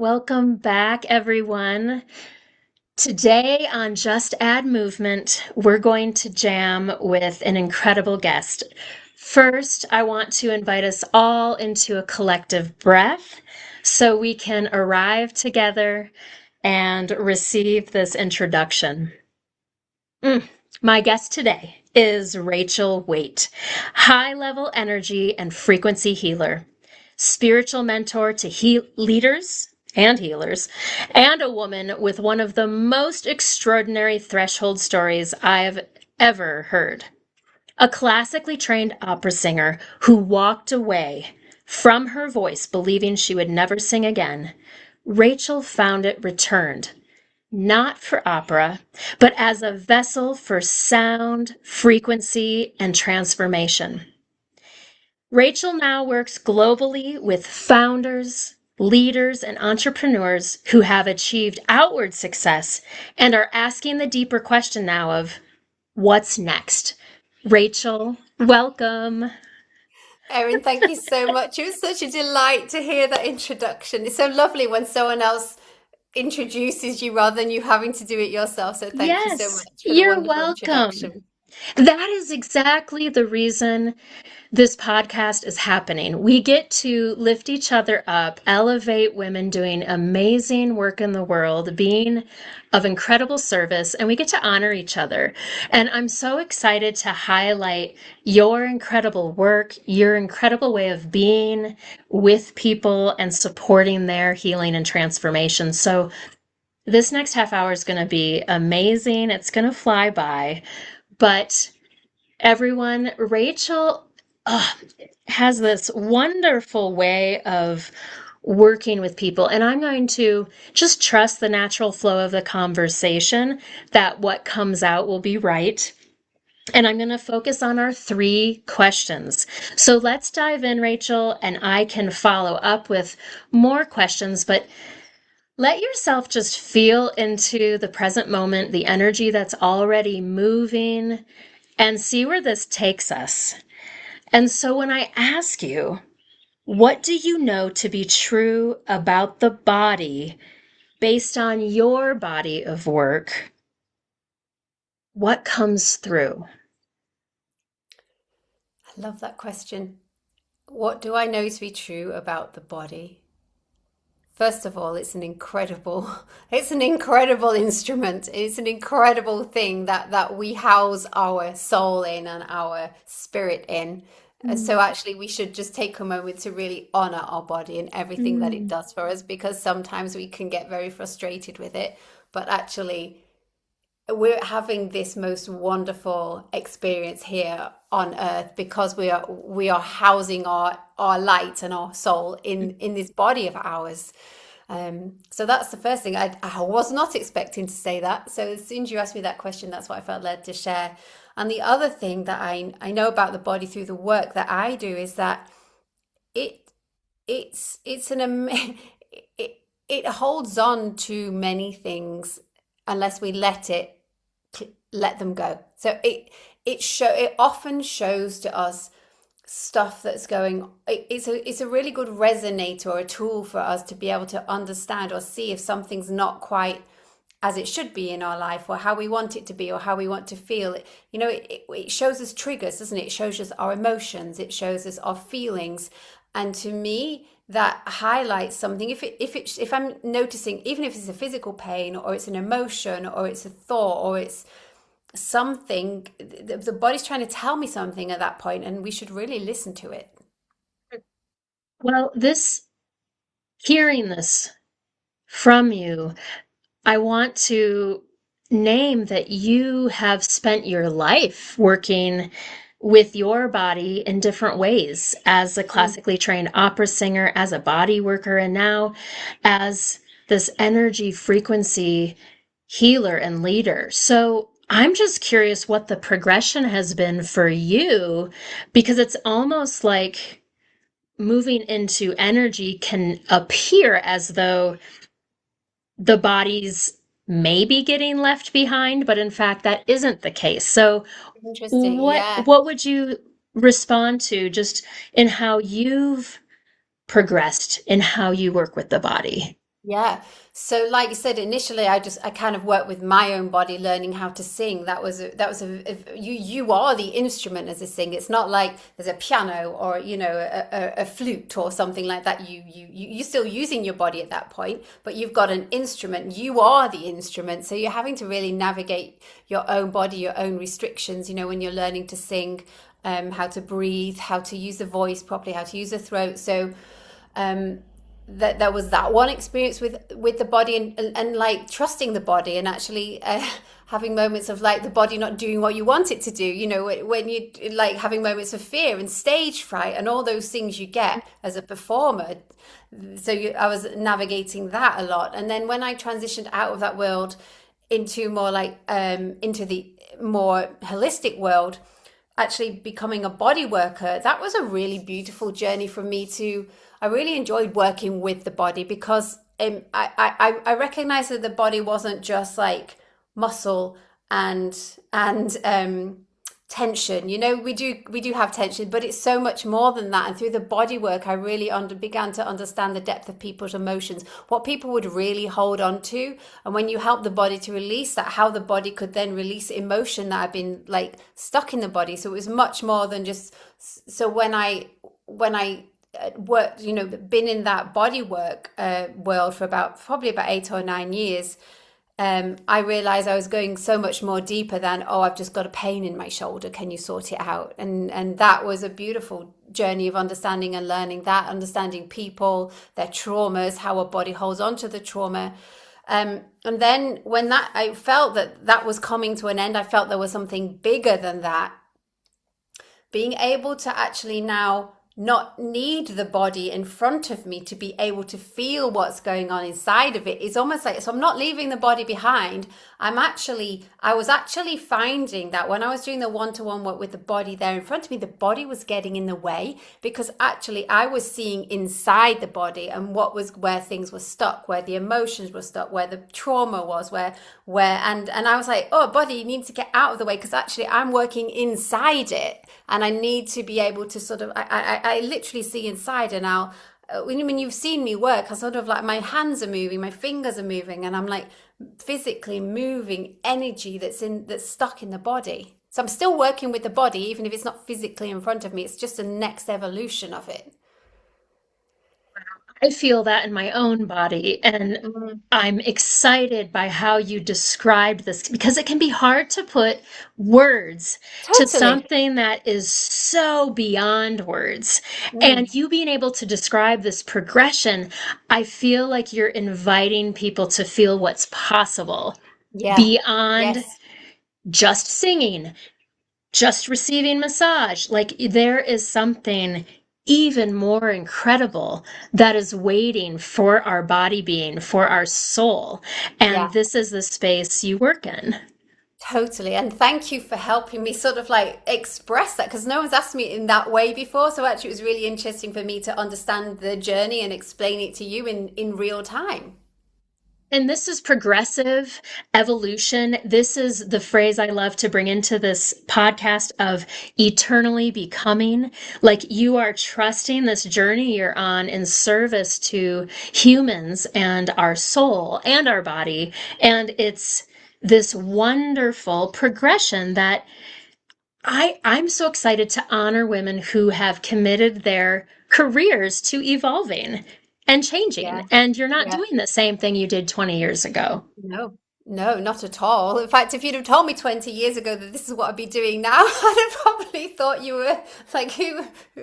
Welcome back, everyone. Today on Just Add Movement, we're going to jam with an incredible guest. First, I want to invite us all into a collective breath so we can arrive together and receive this introduction. My guest today is Rachel Wayte, high-level energy and frequency healer, spiritual mentor to leaders and healers, and a woman with one of the most extraordinary threshold stories I've ever heard. A classically trained opera singer who walked away from her voice believing she would never sing again, Rachel found it returned, not for opera, but as a vessel for sound, frequency, and transformation. Rachel now works globally with founders, leaders, and entrepreneurs who have achieved outward success and are asking the deeper question now of what's next? Rachel, welcome. Erin, thank you so much. It was such a delight to hear that introduction. It's so lovely when someone else introduces you rather than you having to do it yourself. So thank you so Yes, much for the you're wonderful welcome. introduction. That is exactly the reason this podcast is happening. We get to lift each other up, elevate women doing amazing work in the world, being of incredible service, and we get to honor each other. And I'm so excited to highlight your incredible work, your incredible way of being with people and supporting their healing and transformation. So this next half hour is going to be amazing. It's going to fly by. But everyone, Rachel has this wonderful way of working with people. And I'm going to just trust the natural flow of the conversation that what comes out will be right. And I'm going to focus on our three questions. So let's dive in, Rachel, and I can follow up with more questions. But let yourself just feel into the present moment, the energy that's already moving, and see where this takes us. And so when I ask you, what do you know to be true about the body based on your body of work? What comes through? I love that question. What do I know to be true about the body? First of all, it's an incredible instrument. It's an incredible thing that we house our soul in and our spirit in. So actually, we should just take a moment to really honor our body and everything that it Mm, does for us, because sometimes we can get very frustrated with it. But actually, we're having this most wonderful experience here on earth because we are housing our light and our soul in this body of ours. So that's the first thing. I was not expecting to say that. So as soon as you asked me that question, that's what I felt led to share. And the other thing that I know about the body through the work that I do is that it it's it, it holds on to many things unless we let them go. So it often shows to us stuff that's going. It's a really good resonator or a tool for us to be able to understand or see if something's not quite as it should be in our life, or how we want it to be, or how we want to feel. It shows us triggers, doesn't it? It shows us our emotions, it shows us our feelings. And to me, that highlights something. If I'm noticing, even if it's a physical pain, or it's an emotion, or it's a thought, or it's something, the body's trying to tell me something at that point, and we should really listen to it. Well, hearing this from you, I want to name that you have spent your life working with your body in different ways as a Mm. classically trained opera singer, as a body worker, and now as this energy frequency healer and leader. So I'm just curious what the progression has been for you, because it's almost like moving into energy can appear as though the body's maybe getting left behind, but in fact that isn't the case. So Interesting. what Yeah. what would you respond to just in how you've progressed in how you work with the body? Yeah. So like you said, initially I kind of worked with my own body, learning how to sing. You are the instrument as a singer. It's not like there's a piano or, a flute or something like that. You're still using your body at that point, but you've got an instrument. You are the instrument. So you're having to really navigate your own body, your own restrictions, when you're learning to sing, how to breathe, how to use the voice properly, how to use the throat. So um that there was that one experience with the body, and like trusting the body, and actually having moments of like the body not doing what you want it to do, when you like having moments of fear and stage fright and all those things you get as a performer. I was navigating that a lot, and then when I transitioned out of that world into more like into the more holistic world, actually becoming a body worker, that was a really beautiful journey for me to. I really enjoyed working with the body because I recognized that the body wasn't just like muscle and tension. We do have tension, but it's so much more than that. And through the body work, I really began to understand the depth of people's emotions, what people would really hold on to, and when you help the body to release that, how the body could then release emotion that had been like stuck in the body. So it was much more than just. So when I worked, been in that body work world for probably about 8 or 9 years, I realized I was going so much more deeper than, oh, I've just got a pain in my shoulder. Can you sort it out? And that was a beautiful journey of understanding and learning that, understanding people, their traumas, how a body holds on to the trauma. And then when I felt that was coming to an end, I felt there was something bigger than that. Being able to actually now not need the body in front of me to be able to feel what's going on inside of it is almost like, so I'm not leaving the body behind. I was actually finding that when I was doing the one-to-one work with the body there in front of me, the body was getting in the way, because actually I was seeing inside the body and where things were stuck, where the emotions were stuck, where the trauma was, and I was like, oh, body, you need to get out of the way, because actually I'm working inside it, and I need to be able to sort of, I literally see inside, and when you've seen me work, I sort of like, my hands are moving, my fingers are moving, and I'm like physically moving energy that's stuck in the body. So I'm still working with the body, even if it's not physically in front of me. It's just a next evolution of it. I feel that in my own body, and Mm, I'm excited by how you described this, because it can be hard to put words to totally. something that is so beyond words. And Mm, you being able to describe this progression, I feel like you're inviting people to feel what's possible yeah. beyond Yes. just singing, just receiving massage. Like there is something even more incredible that is waiting for our body being, for our soul. And Yeah. this is the space you work in. Totally. And thank you for helping me sort of like express that, because no one's asked me in that way before. So actually, it was really interesting for me to understand the journey and explain it to you in real time. And this is progressive evolution. This is the phrase I love to bring into this podcast of eternally becoming. Like you are trusting this journey you're on in service to humans and our soul and our body. And it's this wonderful progression that I'm so excited to honor women who have committed their careers to evolving and changing. Yeah. And you're not Yeah. doing the same thing you did 20 years ago. No, no, not at all. In fact, if you'd have told me 20 years ago that this is what I'd be doing now, I'd have probably thought you were like,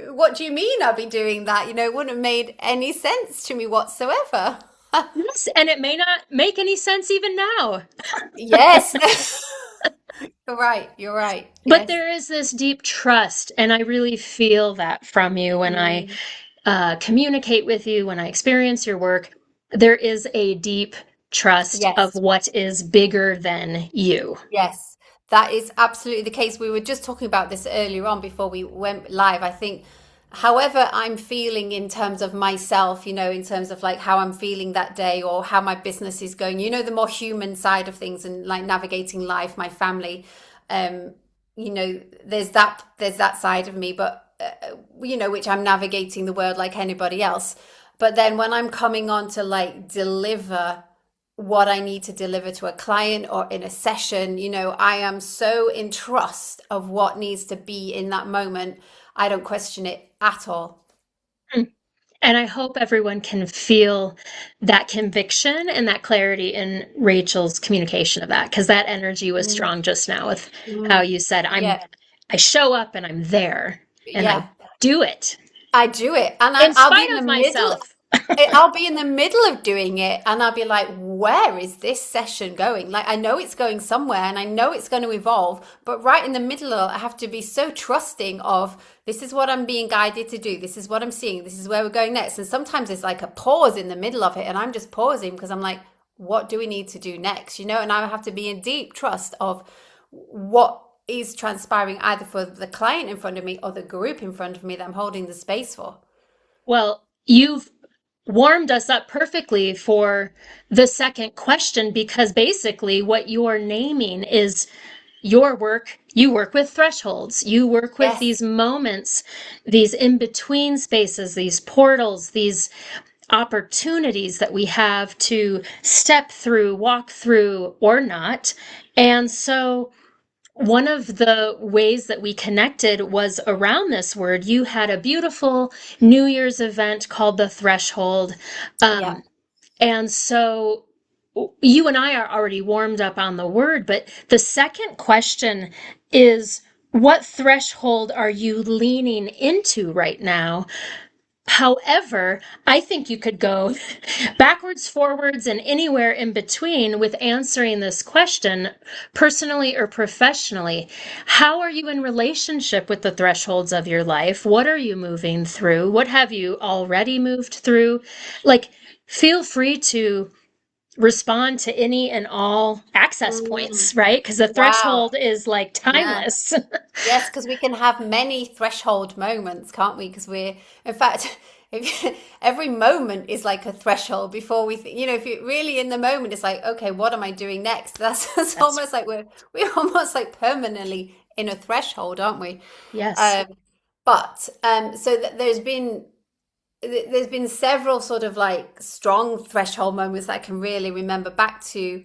what do you mean I'd be doing that? It wouldn't have made any sense to me whatsoever. Yes, and it may not make any sense even now. Yes. You're right. You're right. But Yes. there is this deep trust, and I really feel that from you when I Mm, communicate with you, when I experience your work. There is a deep trust of yes. what is bigger than you. Yes, that is absolutely the case. We were just talking about this earlier on before we went live. I think, however, I'm feeling in terms of myself, in terms of like how I'm feeling that day or how my business is going, the more human side of things and like navigating life, my family, um, there's that side of me, but which I'm navigating the world like anybody else. But then when I'm coming on to like deliver what I need to deliver to a client or in a session, I am so in trust of what needs to be in that moment. I don't question it at all. And I hope everyone can feel that conviction and that clarity in Rachel's communication of that, because that energy was Mm, strong just now with how mm, you said, yeah, I show up and I'm there and I yeah. do it I do it, and in I'll be spite in the of middle. myself. I'll be in the middle of doing it, and I'll be like, "Where is this session going?" Like, I know it's going somewhere, and I know it's going to evolve, but right in the middle, I have to be so trusting of this is what I'm being guided to do. This is what I'm seeing. This is where we're going next. And sometimes it's like a pause in the middle of it, and I'm just pausing because I'm like, "What do we need to do next?" And I have to be in deep trust of what is transpiring either for the client in front of me or the group in front of me that I'm holding the space for. Well, you've warmed us up perfectly for the second question because basically what you're naming is your work. You work with thresholds. You work with Yes. these moments, these in between spaces, these portals, these opportunities that we have to step through, walk through, or not. And so one of the ways that we connected was around this word. You had a beautiful New Year's event called The Threshold. Yeah. Um, and so you and I are already warmed up on the word, but the second question is what threshold are you leaning into right now? However, I think you could go backwards, forwards, and anywhere in between with answering this question, personally or professionally. How are you in relationship with the thresholds of your life? What are you moving through? What have you already moved through? Like, feel free to respond to any and all access Mm, points, right? Because the wow. threshold is like Yeah. timeless. Yes, because we can have many threshold moments, can't we? Because in fact, every moment is like a threshold before if you're really in the moment, it's like, okay, what am I doing next? That's That's almost like we're almost like permanently in a threshold, aren't we? yes. Um, but so there's been several sort of like strong threshold moments that I can really remember back to.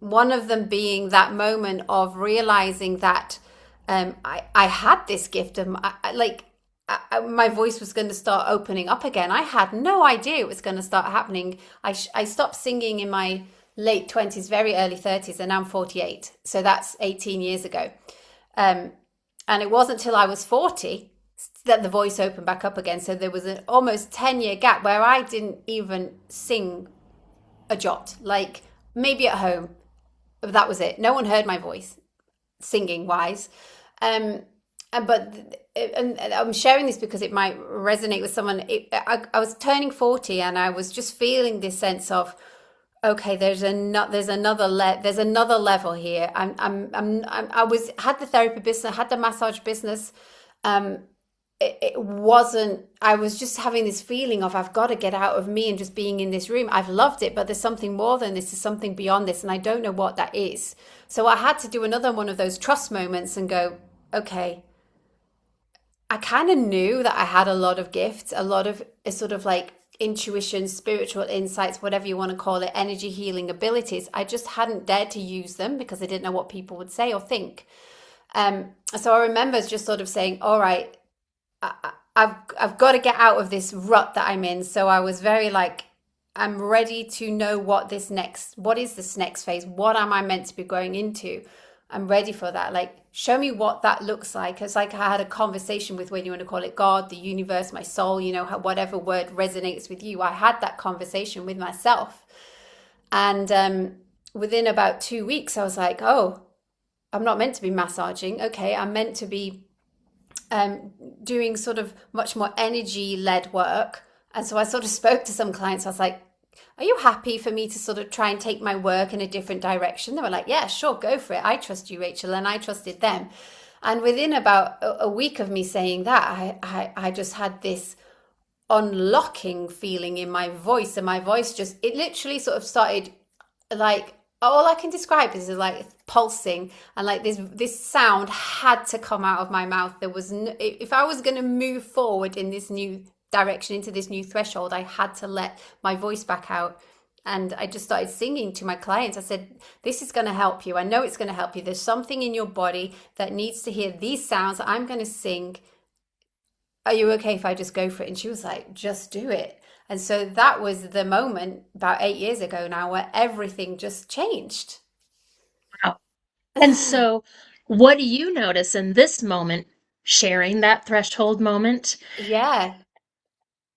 One of them being that moment of realizing that I had this gift and my voice was going to start opening up again. I had no idea it was going to start happening. I stopped singing in my late 20s, very early 30s, and I'm 48. So that's 18 years ago. Um, and it wasn't till I was 40 that the voice opened back up again. So there was an almost 10-year gap where I didn't even sing a jot, like maybe at home. But that was it. No one heard my voice, singing wise. Um, and I'm sharing this because it might resonate with someone. I was turning 40 and I was just feeling this sense of, okay, there's another level here. I was had the therapy business, had the massage business. Um, it wasn't, I was just having this feeling of I've got to get out of me and just being in this room. I've loved it, but there's something more than this, there's something beyond this, and I don't know what that is. So I had to do another one of those trust moments and go, okay, I kind of knew that I had a lot of gifts, a lot of sort of like intuition, spiritual insights, whatever you want to call it, energy healing abilities. I just hadn't dared to use them because I didn't know what people would say or think. So I remember just sort of saying, all right, I've got to get out of this rut that I'm in. So I was very like, I'm ready to know what is this next phase? What am I meant to be going into? I'm ready for that. Like, show me what that looks like. It's like I had a conversation with, when you want to call it, God, the universe, my soul, whatever word resonates with you. I had that conversation with myself. And within about 2 weeks, I was like, oh, I'm not meant to be massaging. Okay, I'm meant to be doing sort of much more energy led work. And so I sort of spoke to some clients. I was like, are you happy for me to sort of try and take my work in a different direction? They were like, yeah, sure, go for it. I trust you, Rachel. And I trusted them. And within about a week of me saying that, I just had this unlocking feeling in my voice. And my voice it literally sort of started like, all I can describe is like pulsing, and like this sound had to come out of my mouth. There was no, if I was going to move forward in this new direction, into this new threshold, I had to let my voice back out. And I just started singing to my clients. I said, this is going to help you. I know it's going to help you. There's something in your body that needs to hear these sounds. I'm going to sing. Are you okay if I just go for it? And she was like, just do it. And so that was the moment about 8 years ago now where everything just changed. Wow. And so, what do you notice in this moment, sharing that threshold moment? Yeah,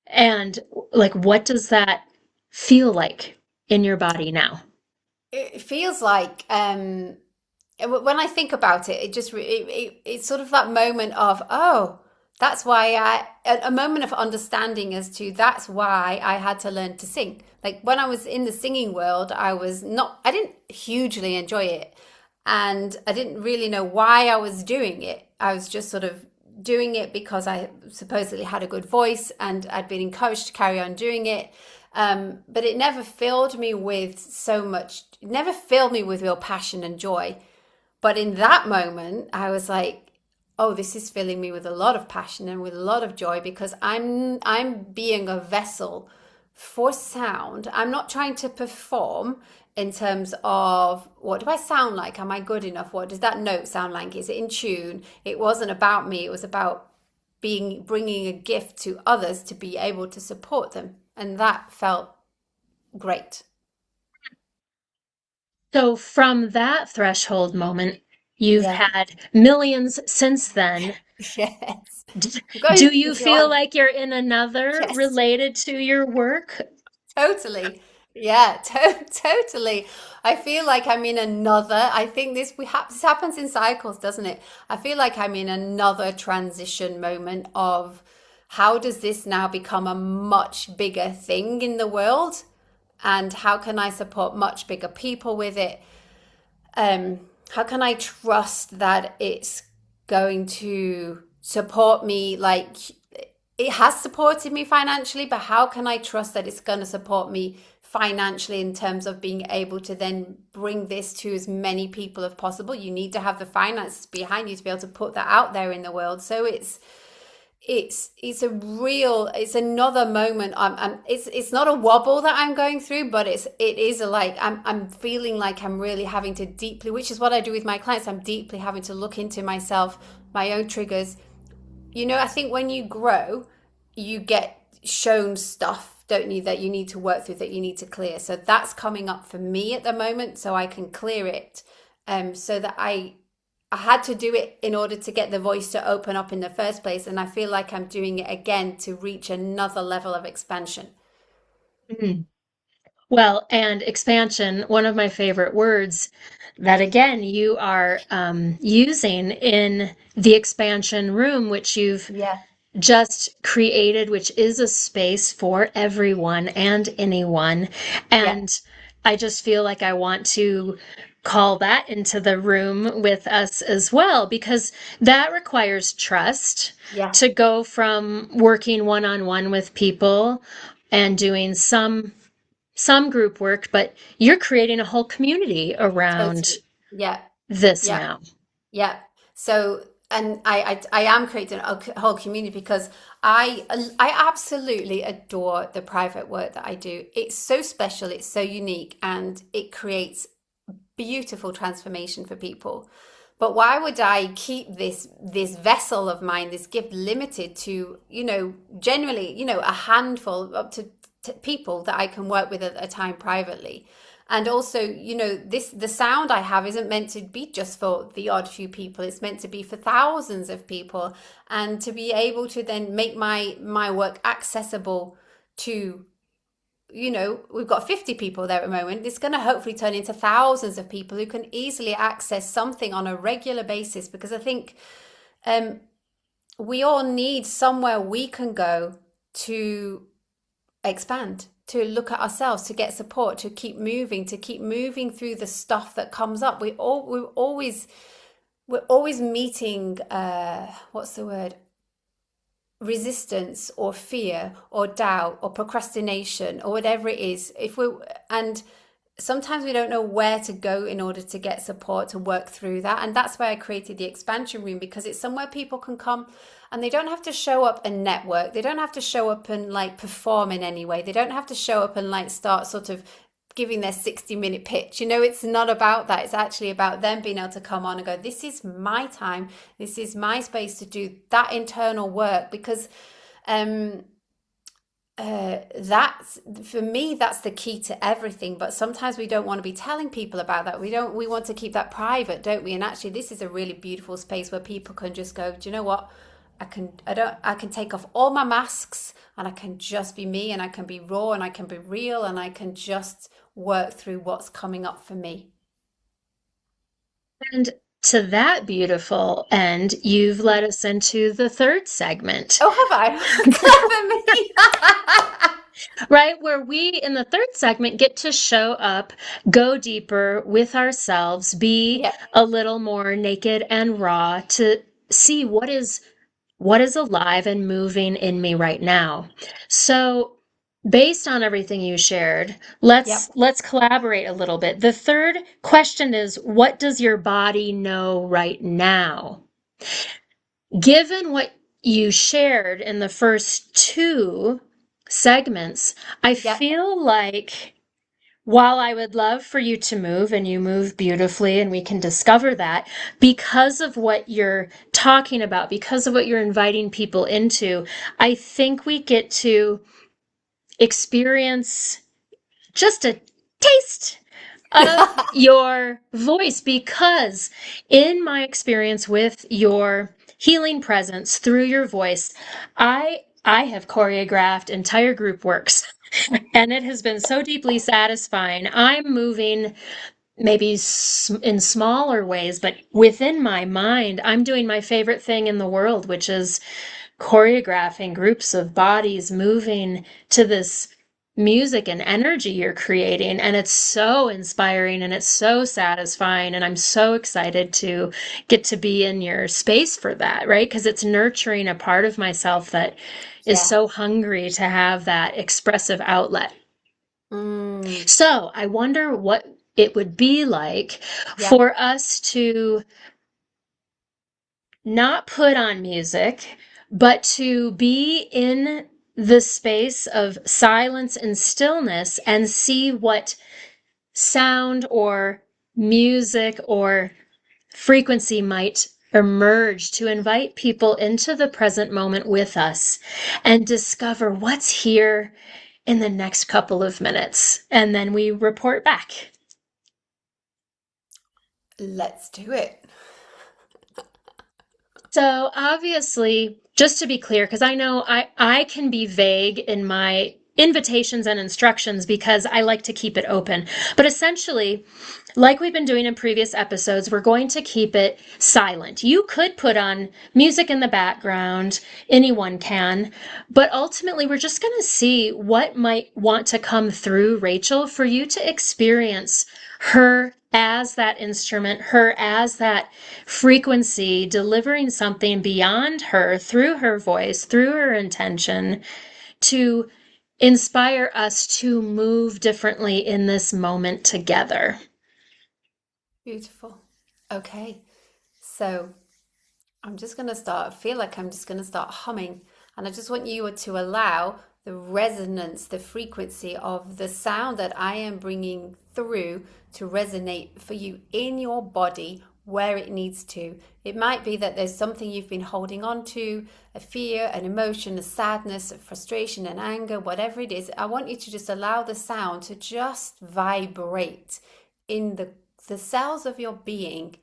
And like, what does that feel like in your body now? it feels like when I think about it, it just it's sort of that moment of, oh, that's why a moment of understanding as to that's why I had to learn to sing. Like when I was in the singing world, I didn't hugely enjoy it, and I didn't really know why I was doing it. I was just sort of doing it because I supposedly had a good voice and I'd been encouraged to carry on doing it. But it never filled me with so much, it never filled me with real passion and joy. But in that moment, I was like, oh, this is filling me with a lot of passion and with a lot of joy because I'm being a vessel for sound. I'm not trying to perform in terms of what do I sound like? Am I good enough? What does that note sound like? Is it in tune? It wasn't about me. It was about being bringing a gift to others to be able to support them. And that felt great. So, from that threshold moment, you've Yeah. had millions since then. Yes. D- I'm Do going you into feel on. like you're in another Yes. related to your work? Totally. Yeah, totally. I feel like I'm in another. I think this happens in cycles, doesn't it? I feel like I'm in another transition moment of how does this now become a much bigger thing in the world? And how can I support much bigger people with it? How can I trust that it's going to support me like it has supported me financially, but how can I trust that it's going to support me financially in terms of being able to then bring this to as many people as possible? You need to have the finances behind you to be able to put that out there in the world. So it's another moment. It's not a wobble that I'm going through, but it is a like I'm feeling like I'm really having to deeply, which is what I do with my clients. I'm deeply having to look into myself, my own triggers. I think when you grow, you get shown stuff, don't you, that you need to work through, that you need to clear. So that's coming up for me at the moment, so I can clear it. So that I had to do it in order to get the voice to open up in the first place, and I feel like I'm doing it again to reach another level of expansion. Mhm. Well, and expansion, one of my favorite words that again you are using in the expansion room, which you've Yeah, just created, which is a space for everyone and anyone. yeah, And I just feel like I want to call that into the room with us as well, because that requires trust yeah, to go from working one on one with people and doing some group work, but you're creating a whole community around totally. Yeah, this yeah. now. Yeah. So, and I am creating a whole community because I absolutely adore the private work that I do. It's so special, it's so unique, and it creates beautiful transformation for people. But why would I keep this vessel of mine, this gift, limited to, generally, a handful up to people that I can work with at a time privately? And also, the sound I have isn't meant to be just for the odd few people. It's meant to be for thousands of people, and to be able to then make my work accessible to, we've got 50 people there at the moment. It's going to hopefully turn into thousands of people who can easily access something on a regular basis, because I think um, we all need somewhere we can go to expand, to look at ourselves, to get support, to keep moving through the stuff that comes up. We're always meeting what's the word, resistance or fear or doubt or procrastination or whatever it is. If we and sometimes we don't know where to go in order to get support to work through that. And that's why I created the expansion room, because it's somewhere people can come and they don't have to show up and network. They don't have to show up and like perform in any way. They don't have to show up and like start sort of giving their 60-minute pitch. It's not about that. It's actually about them being able to come on and go, this is my time. This is my space to do that internal work, because that's, for me, that's the key to everything. But sometimes we don't want to be telling people about that. We want to keep that private, don't we? And actually this is a really beautiful space where people can just go, do you know what, I can take off all my masks and I can just be me, and I can be raw, and I can be real, and I can just work through what's coming up for me. And to that beautiful end, you've led us into the third segment, Oh, have I? Clever me. right? Where we, in the third segment, get to show up, go deeper with ourselves, be Yep, a little more naked and raw to see what is alive and moving in me right now. So, based on everything you shared, yep, let's collaborate a little bit. The third question is, what does your body know right now? Given what you shared in the first two segments, I yep, feel like while I would love for you to move, and you move beautifully, and we can discover that, because of what you're talking about, because of what you're inviting people into, I think we get to experience just a taste of your voice, because in my experience with your healing presence through your voice, I have choreographed entire group works, and it has been so deeply satisfying. I'm moving maybe in smaller ways, but within my mind, I'm doing my favorite thing in the world, which is choreographing groups of bodies moving to this music and energy you're creating. And it's so inspiring and it's so satisfying. And I'm so excited to get to be in your space for that, right? Because it's nurturing a part of myself that is yeah. so hungry to have that expressive outlet. Mm, So I wonder what it would be like yep, for us to not put on music, but to be in the space of silence and stillness and see what sound or music or frequency might emerge to invite people into the present moment with us and discover what's here in the next couple of minutes. And then we report back. let's do it. So obviously, just to be clear, because I know I can be vague in my invitations and instructions because I like to keep it open. But essentially, like we've been doing in previous episodes, we're going to keep it silent. You could put on music in the background, anyone can, but ultimately we're just going to see what might want to come through Rachel for you to experience her as that instrument, her as that frequency, delivering something beyond her through her voice, through her intention to inspire us to move differently in this moment together. Beautiful. Okay. So I'm just going to start, I feel like I'm just going to start humming. And I just want you to allow the resonance, the frequency of the sound that I am bringing through to resonate for you in your body where it needs to. It might be that there's something you've been holding on to, a fear, an emotion, a sadness, a frustration, an anger, whatever it is. I want you to just allow the sound to just vibrate in the cells of your being,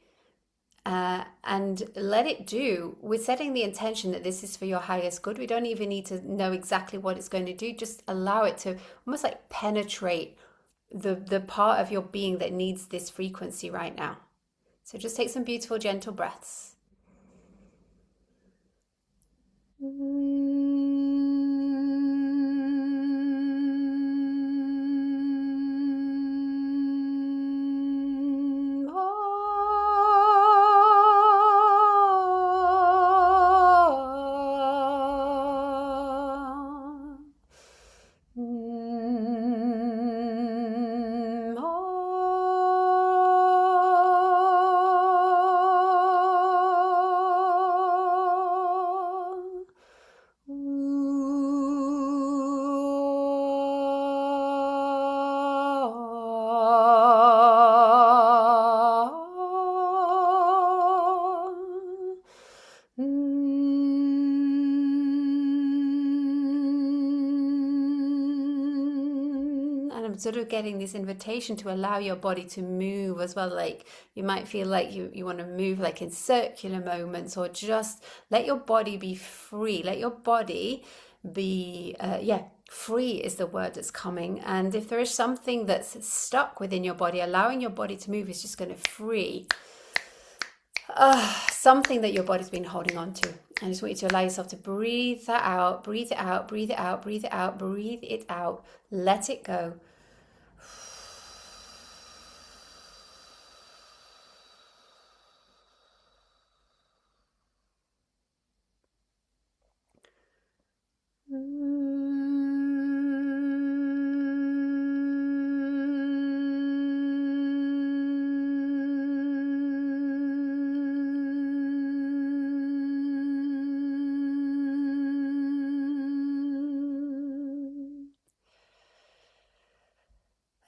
and let it do. We're setting the intention that this is for your highest good. We don't even need to know exactly what it's going to do. Just allow it to almost like penetrate the part of your being that needs this frequency right now. So just take some beautiful, gentle breaths. I'm sort of getting this invitation to allow your body to move as well. Like you might feel like you want to move like in circular moments, or just let your body be free. Let your body be, free is the word that's coming. And if there is something that's stuck within your body, allowing your body to move is just going to free something that your body's been holding on to. I just want you to allow yourself to breathe that out, breathe it out, breathe it out, breathe it out, breathe it out, let it go.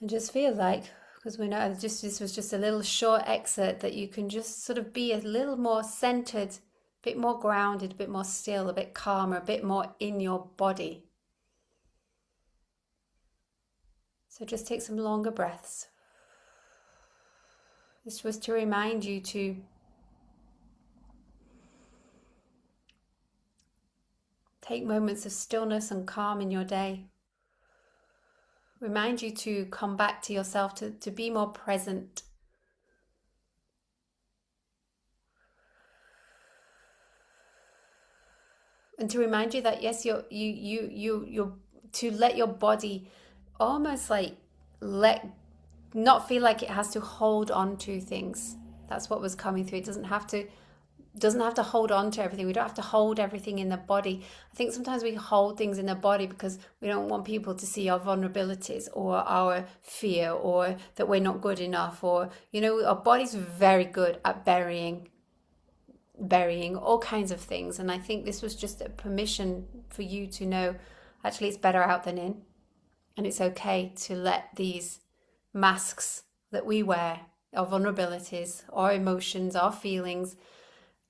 And just feel like, because we know just this was just a little short excerpt, that you can just sort of be a little more centered, a bit more grounded, a bit more still, a bit calmer, a bit more in your body. So just take some longer breaths. This was to remind you to take moments of stillness and calm in your day. Remind you to come back to yourself, to be more present. And to remind you that yes, you're to let your body almost like not feel like it has to hold on to things. That's what was coming through. It doesn't have to hold on to everything. We don't have to hold everything in the body. I think sometimes we hold things in the body because we don't want people to see our vulnerabilities or our fear, or that we're not good enough, or our body's very good at burying all kinds of things. And I think this was just a permission for you to know, actually, it's better out than in. And it's okay to let these masks that we wear, our vulnerabilities, our emotions, our feelings,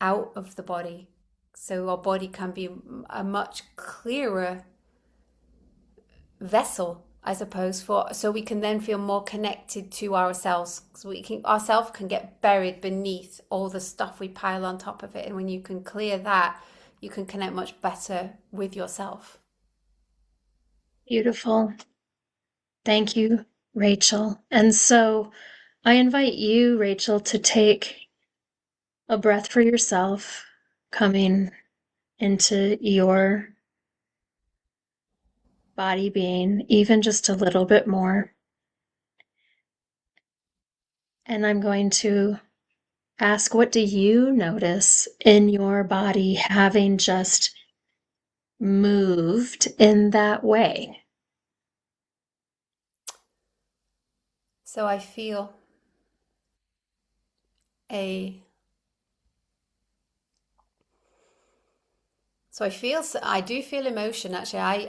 out of the body, so our body can be a much clearer vessel, I suppose, so we can then feel more connected to ourselves. So ourself can get buried beneath all the stuff we pile on top of it. And when you can clear that, you can connect much better with yourself. Beautiful. Thank you, Rachel. And so I invite you, Rachel, to take a breath for yourself, coming into your body being even just a little bit more. And I'm going to ask, what do you notice in your body having just moved in that way? So I feel a I do feel emotion. Actually,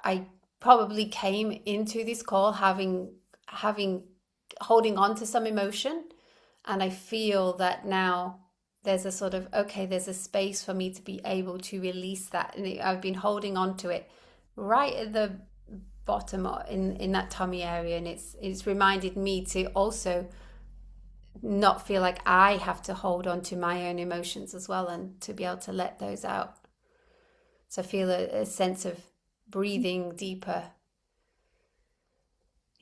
I probably came into this call having holding on to some emotion, and I feel that now there's a sort of, okay, there's a space for me to be able to release that. And I've been holding on to it right at the bottom, in that tummy area, and it's reminded me to also not feel like I have to hold on to my own emotions as well, and to be able to let those out. So I feel a sense of breathing deeper.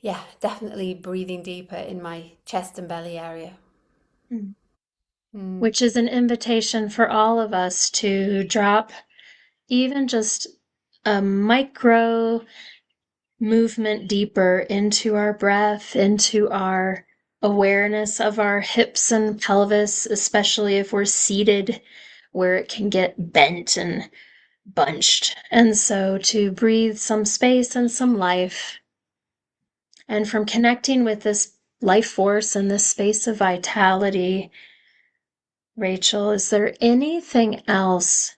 Yeah, definitely breathing deeper in my chest and belly area. Which is an invitation for all of us to drop even just a micro movement deeper into our breath, into our awareness of our hips and pelvis, especially if we're seated, where it can get bent and bunched. And so to breathe some space and some life. And from connecting with this life force and this space of vitality, Rachel, is there anything else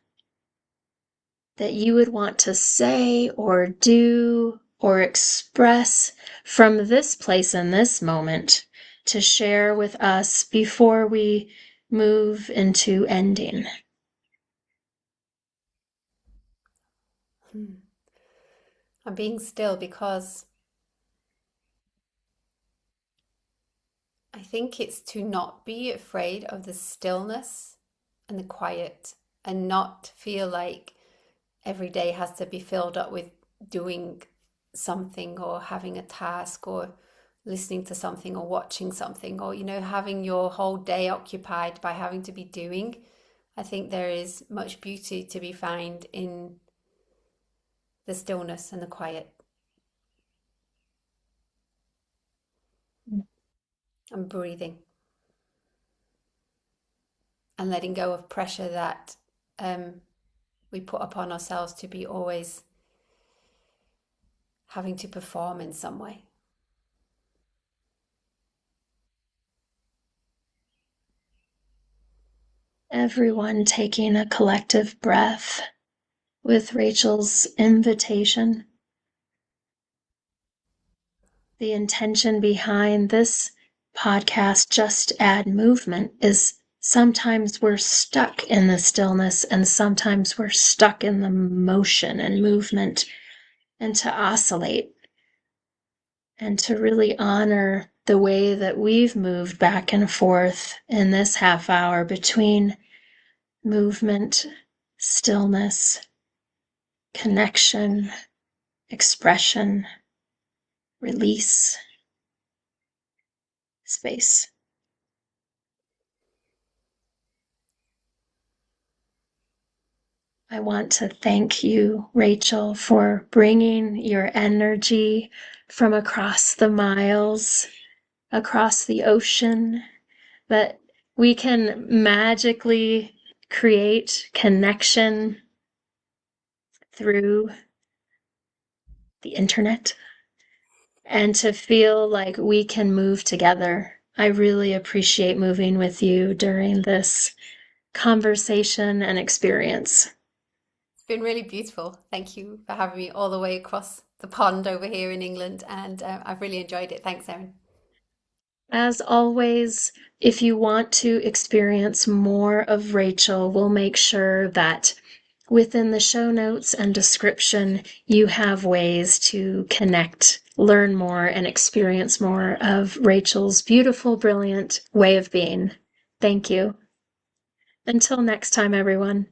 that you would want to say or do or express from this place in this moment to share with us before we move into ending? I'm being still because I think it's to not be afraid of the stillness and the quiet, and not feel like every day has to be filled up with doing something or having a task or listening to something or watching something, or having your whole day occupied by having to be doing. I think there is much beauty to be found in the stillness and the quiet and breathing and letting go of pressure that we put upon ourselves to be always having to perform in some way. Everyone taking a collective breath with Rachel's invitation. The intention behind this podcast, Just Add Movement, is sometimes we're stuck in the stillness and sometimes we're stuck in the motion and movement, and to oscillate and to really honor the way that we've moved back and forth in this half hour between movement, stillness, connection, expression, release, space. I want to thank you, Rachel, for bringing your energy from across the miles, across the ocean, that we can magically create connection through the internet and to feel like we can move together. I really appreciate moving with you during this conversation and experience. It's been really beautiful. Thank you for having me all the way across the pond over here in England, and I've really enjoyed it. Thanks, Erin. As always, if you want to experience more of Rachel, we'll make sure that within the show notes and description, you have ways to connect, learn more, and experience more of Rachel's beautiful, brilliant way of being. Thank you. Until next time, everyone.